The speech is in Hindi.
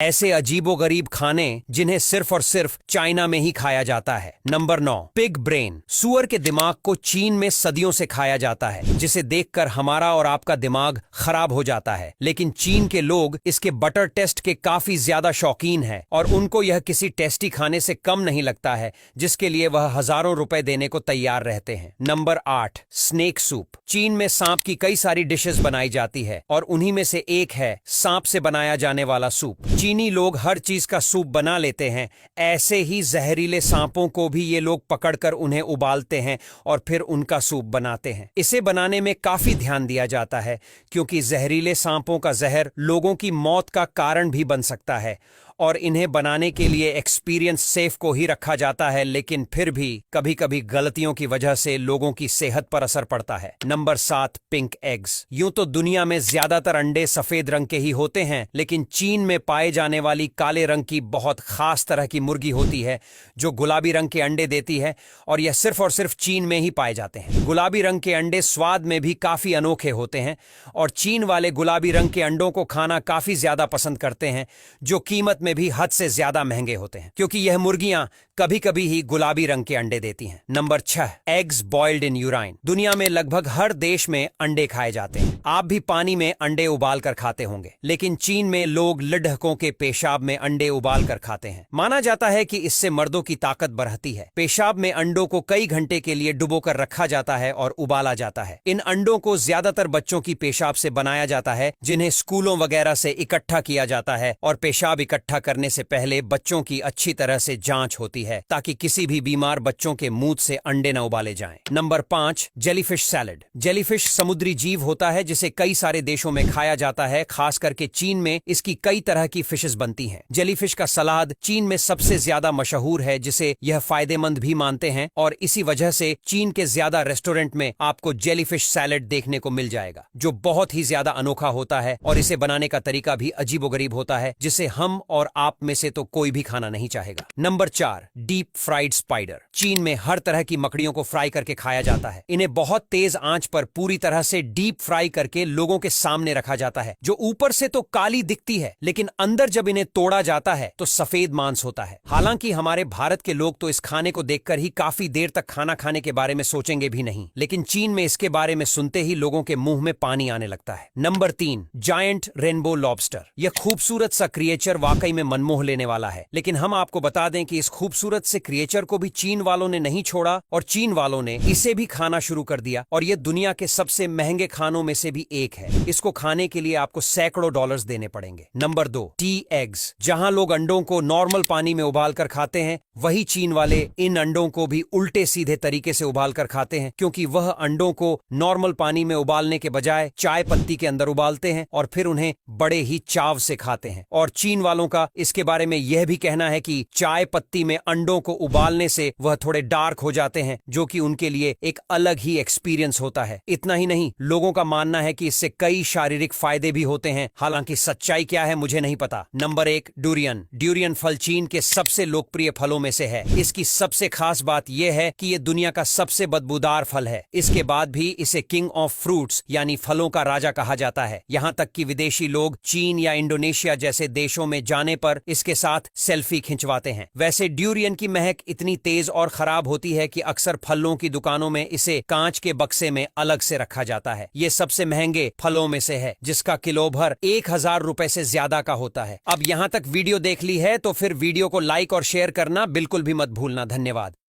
ऐसे अजीबोगरीब खाने जिन्हें सिर्फ और सिर्फ चाइना में ही खाया जाता है। Number 9, pig brain. सुअर के दिमाग को चीन में सदियों से खाया जाता है, जिसे देखकर हमारा और आपका दिमाग खराब हो जाता है। लेकिन चीन के लोग इसके बटर टेस्ट के काफी ज्यादा शौकीन हैं और उनको यह किसी टेस्टी खाने से कम नहीं लगता है, जिसके लिए वह हजारों रुपए देने को तैयार रहते हैं। Number 8, snake soup. चीन में सांप की कई सारी डिशेस बनाई जाती है और उन्हीं में से एक है सांप से बनाया जाने वाला सूप। चीनी लोग हर चीज का सूप बना लेते हैं। ऐसे ही जहरीले सांपों को भी ये लोग पकड़कर उन्हें उबालते हैं और फिर उनका सूप बनाते हैं। इसे बनाने में काफी ध्यान दिया जाता है, क्योंकि जहरीले सांपों का जहर लोगों की मौत का कारण भी बन सकता है और इन्हें बनाने के लिए एक्सपीरियंस सेफ को ही रखा जाता है। लेकिन फिर भी कभी कभी गलतियों की वजह से लोगों की सेहत पर असर पड़ता है। Number 7, pink eggs. यूं तो दुनिया में ज्यादातर अंडे सफेद रंग के ही होते हैं, लेकिन चीन में पाए जाने वाली काले रंग की बहुत खास तरह की मुर्गी होती है जो गुलाबी रंग के अंडे देती है, और यह सिर्फ और सिर्फ चीन में ही पाए जाते हैं। गुलाबी रंग के अंडे स्वाद में भी काफी अनोखे होते हैं और चीन वाले गुलाबी रंग के अंडों को खाना काफी ज्यादा पसंद करते हैं, जो कीमत में भी हद से ज्यादा महंगे होते हैं, क्योंकि यह मुर्गियां कभी कभी ही गुलाबी रंग के अंडे देती हैं। Number 6, eggs boiled in urine. दुनिया में लगभग हर देश में अंडे खाए जाते हैं। आप भी पानी में अंडे उबाल कर खाते होंगे, लेकिन चीन में लोग लुढ़कों के पेशाब में अंडे उबाल कर खाते हैं। माना जाता है कि इससे मर्दों की ताकत बढ़ती है। पेशाब में अंडों को कई घंटे के लिए डुबोकर रखा जाता है और उबाला जाता है। इन अंडों को ज्यादातर बच्चों की पेशाब से बनाया जाता है, जिन्हें स्कूलों वगैरह से इकट्ठा किया जाता है, और पेशाब इकट्ठा करने से पहले बच्चों की अच्छी तरह से जांच होती है ताकि किसी भी बीमार बच्चों के मुंह से अंडे न उबाले जाएं। Number 5, jellyfish salad. जेलीफिश समुद्री जीव होता है जिसे कई सारे देशों में खाया जाता है। खास करके चीन में इसकी कई तरह की फिशेस बनती हैं। जेलीफिश का सलाद चीन में सबसे ज्यादा मशहूर है, जिसे यह फायदेमंद भी मानते हैं, और इसी वजह से चीन के ज्यादा रेस्टोरेंट में आपको जेलीफिश सैलेड देखने को मिल जाएगा, जो बहुत ही ज्यादा अनोखा होता है और इसे बनाने का तरीका भी अजीबोगरीब होता है, जिसे हम और आप में से तो कोई भी खाना नहीं चाहेगा। Number 4, deep fried spider. चीन में हर तरह की मकड़ियों को फ्राई करके खाया जाता है। इन्हें बहुत तेज आंच पर पूरी तरह से डीप फ्राई करके लोगों के सामने रखा जाता है, जो ऊपर से तो काली दिखती है, लेकिन अंदर जब इन्हें तोड़ा जाता है तो सफेद मांस होता है। हालांकि हमारे भारत के लोग तो इस खाने को देखकर ही काफी देर तक खाना खाने के बारे में सोचेंगे भी नहीं, लेकिन चीन में इसके बारे में सुनते ही लोगों के मुंह में पानी आने लगता है। Number 3, giant rainbow lobster. यह खूबसूरत सा क्रिएचर वाकई में मनमोह लेने वाला है, लेकिन हम आपको बता दें कि इस खूबसूरत से क्रिएचर को भी चीन वालों ने नहीं छोड़ा और चीन वालों ने इसे भी खाना शुरू कर दिया, और यह दुनिया के सबसे महंगे खानों में से भी एक है। इसको खाने के लिए आपको सैकड़ों डॉलर्स देने पड़ेंगे। Number 2, T eggs. जहां लोग अंडों को नॉर्मल पानी में उबाल कर खाते हैं, वही चीन वाले इन अंडों को भी उल्टे सीधे तरीके से उबाल कर खाते हैं, क्योंकि वह अंडों को नॉर्मल पानी में उबालने के बजाय चाय पत्ती के अंदर उबालते हैं और फिर उन्हें बड़े ही चाव से खाते हैं। और चीन वालों का इसके बारे में यह भी कहना है कि चाय पत्ती में अंडों को उबालने से वह थोड़े डार्क हो जाते हैं, जो कि उनके लिए एक अलग ही एक्सपीरियंस होता है। इतना ही नहीं, लोगों का मानना है कि इससे कई शारीरिक फायदे भी होते हैं। हालांकि सच्चाई क्या है मुझे नहीं पता। Number 1, durian. डूरियन फल चीन के सबसे लोकप्रिय फलों में से है। इसकी सबसे खास बात यह है कि यह दुनिया का सबसे बदबूदार फल है। इसके बाद भी इसे किंग ऑफ फ्रूट्स यानी फलों का राजा कहा जाता है। यहाँ तक कि विदेशी लोग चीन या इंडोनेशिया जैसे देशों में जाने पर इसके साथ सेल्फी खिंचवाते हैं। वैसे डूरियन की महक इतनी तेज और खराब होती है कि अक्सर फलों की दुकानों में इसे कांच के बक्से में अलग से रखा जाता है। ये सबसे महंगे फलों में से है, जिसका किलो भर 1000 रुपए से ज्यादा का होता है। अब यहाँ तक वीडियो देख ली है तो फिर वीडियो को लाइक और शेयर करना बिल्कुल भी मत भूलना। धन्यवाद।